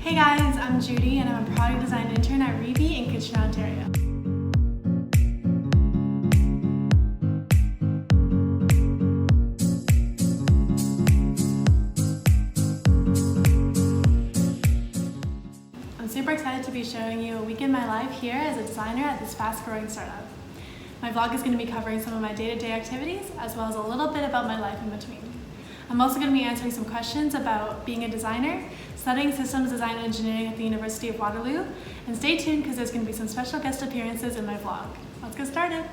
Hey guys, I'm Judy and I'm a product design intern at reebee in Kitchener, Ontario. I'm super excited to be showing you a week in my life here as a designer at this fast-growing startup. My vlog is going to be covering some of my day-to-day activities as well as a little bit about my life in between. I'm also going to be answering some questions about being a designer, studying systems design and engineering at the University of Waterloo, and stay tuned because there's going to be some special guest appearances in my vlog. Let's get started!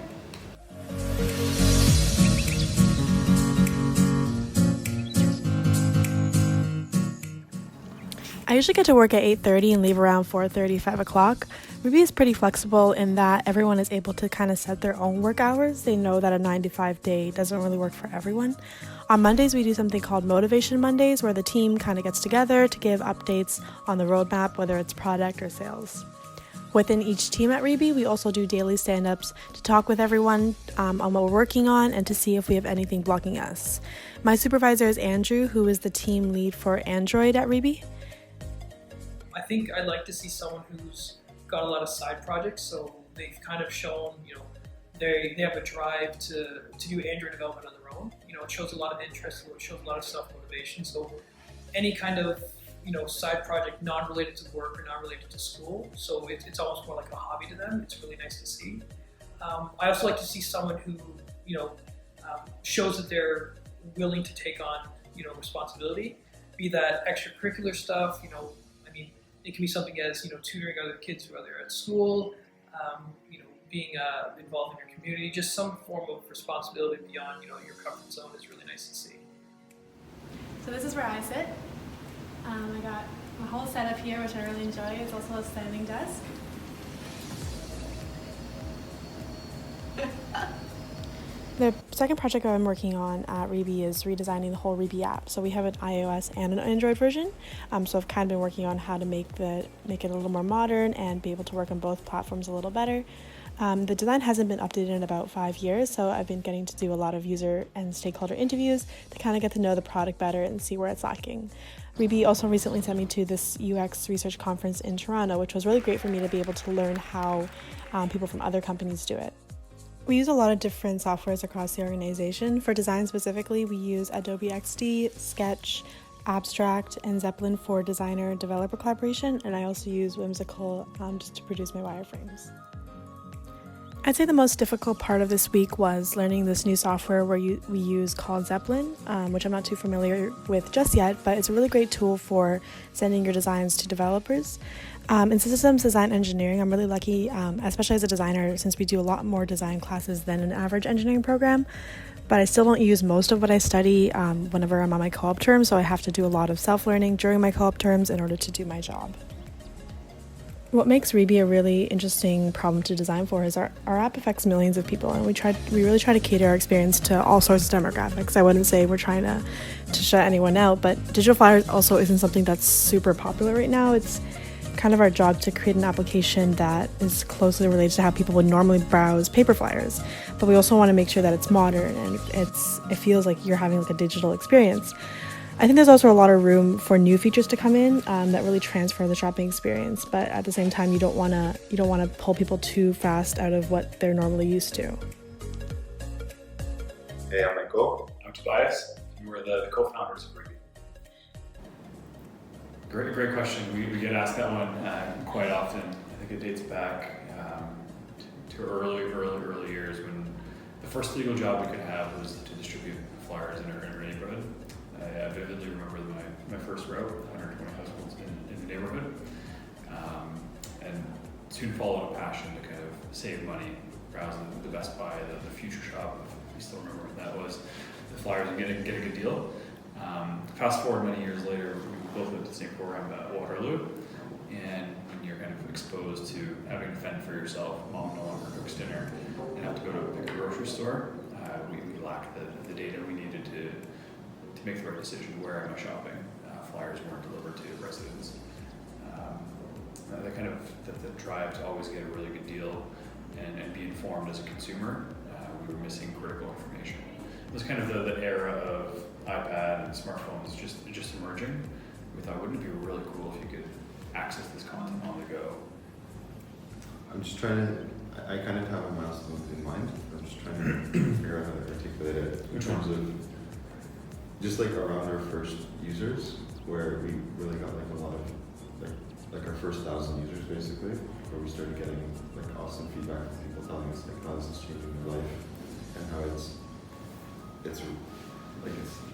I usually get to work at 8:30 and leave around 4:30, 5 o'clock. reebee is pretty flexible in that everyone is able to kind of set their own work hours. They know that a 9-to-5 day doesn't really work for everyone. On Mondays, we do something called Motivation Mondays, where the team kind of gets together to give updates on the roadmap, whether it's product or sales. Within each team at reebee, we also do daily stand-ups to talk with everyone on what we're working on and to see if we have anything blocking us. My supervisor is Andrew, who is the team lead for Android at reebee. I think I'd like to see someone who's got a lot of side projects, so they've kind of shown, they have a drive to do Android development on their own. It shows a lot of interest, it shows a lot of self-motivation. So any kind of, side project not related to work or not related to school, so it's almost more like a hobby to them. It's really nice to see. I also like to see someone who, shows that they're willing to take on, responsibility, be that extracurricular stuff, it can be something as, tutoring other kids while they're at school, being involved in your community, just some form of responsibility beyond, your comfort zone is really nice to see. So this is where I sit. I got my whole setup here, which I really enjoy. It's also a standing desk. The second project I'm working on at reebee is redesigning the whole reebee app. So we have an iOS and an Android version. So I've kind of been working on how to make it a little more modern and be able to work on both platforms a little better. The design hasn't been updated in about 5 years, so I've been getting to do a lot of user and stakeholder interviews to kind of get to know the product better and see where it's lacking. reebee also recently sent me to this UX research conference in Toronto, which was really great for me to be able to learn how people from other companies do it. We use a lot of different softwares across the organization. For design specifically, we use Adobe XD, Sketch, Abstract, and Zeppelin for designer-developer collaboration, and I also use Whimsical just to produce my wireframes. I'd say the most difficult part of this week was learning this new software we use called Zeppelin, which I'm not too familiar with just yet, but it's a really great tool for sending your designs to developers. In systems design engineering, I'm really lucky, especially as a designer, since we do a lot more design classes than an average engineering program, but I still don't use most of what I study whenever I'm on my co-op term, so I have to do a lot of self-learning during my co-op terms in order to do my job. What makes reebee a really interesting problem to design for is our app affects millions of people, and we really try to cater our experience to all sorts of demographics. I wouldn't say we're trying to shut anyone out, but digital flyers also isn't something that's super popular right now. It's kind of our job to create an application that is closely related to how people would normally browse paper flyers, but we also want to make sure that it's modern and it feels like you're having like a digital experience. I think there's also a lot of room for new features to come in that really transfer the shopping experience, but at the same time, you don't want to pull people too fast out of what they're normally used to. Hey, I'm Michael. I'm Tobias, and we're the co-founders of reebee. Great question. We get asked that one quite often. I think it dates back to early years when the first legal job we could have was to distribute flyers in our neighborhood. I vividly remember my first route, 120 households in the neighborhood, and soon followed a passion to kind of save money, browsing the Best Buy, the Future Shop, if you still remember what that was, the flyers and get a good deal. Fast forward many years later, we both went to the same program at Waterloo, and when you're kind of exposed to having to fend for yourself, mom no longer cooks dinner, and have to go to pick a grocery store, we lacked the data we needed to make the right decision. Where am I shopping? Flyers weren't delivered to residents. The drive to always get a really good deal and be informed as a consumer, we were missing critical information. It was kind of the era of iPad and smartphones just emerging. We thought, wouldn't it be really cool if you could access this content on the go? I'm just trying to, I kind of have a milestone in mind. I'm just trying to figure out how to articulate it in terms of just like around our first users, where we really got like a lot of like our first 1,000 users basically, where we started getting like awesome feedback from people telling us like how this is changing their life and how it's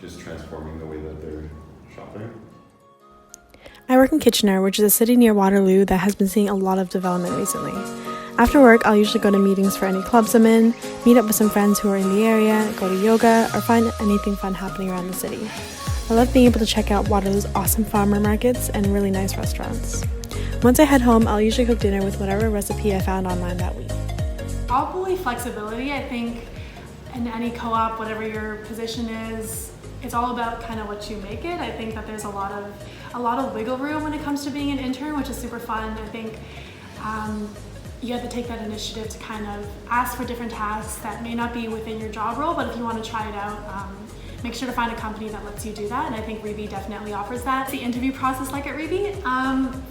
just transforming the way that they're shopping. I work in Kitchener, which is a city near Waterloo that has been seeing a lot of development recently. After work, I'll usually go to meetings for any clubs I'm in, meet up with some friends who are in the area, go to yoga, or find anything fun happening around the city. I love being able to check out Waterloo's awesome farmer markets and really nice restaurants. Once I head home, I'll usually cook dinner with whatever recipe I found online that week. Probably flexibility. I think in any co-op, whatever your position is, it's all about kind of what you make it. I think that there's a lot of wiggle room when it comes to being an intern, which is super fun. I think you have to take that initiative to kind of ask for different tasks that may not be within your job role, but if you want to try it out, make sure to find a company that lets you do that, and I think reebee definitely offers that. The interview process like at reebee.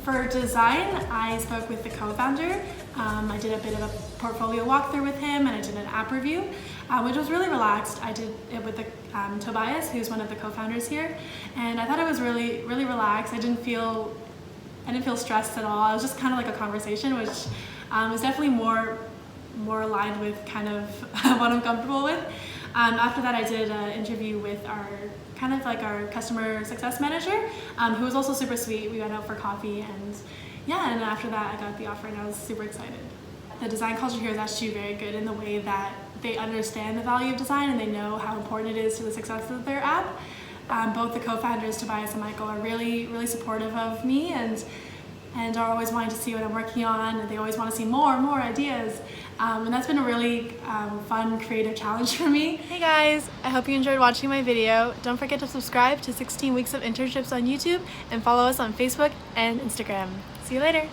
For design, I spoke with the co-founder. I did a bit of a portfolio walkthrough with him, and I did an app review, which was really relaxed. I did it with Tobias, who's one of the co-founders here, and I thought it was really relaxed. I didn't feel stressed at all. It was just kind of like a conversation, which was definitely more aligned with kind of what I'm comfortable with. After that, I did an interview with our customer success manager, who was also super sweet. We went out for coffee, and after that I got the offer and I was super excited. The design culture here is actually very good in the way that they understand the value of design and they know how important it is to the success of their app. Both the co-founders, Tobias and Michael, are really supportive of me and are always wanting to see what I'm working on, and they always want to see more ideas. And that's been a really fun, creative challenge for me. Hey guys, I hope you enjoyed watching my video. Don't forget to subscribe to 16 Weeks of Internships on YouTube and follow us on Facebook and Instagram. See you later.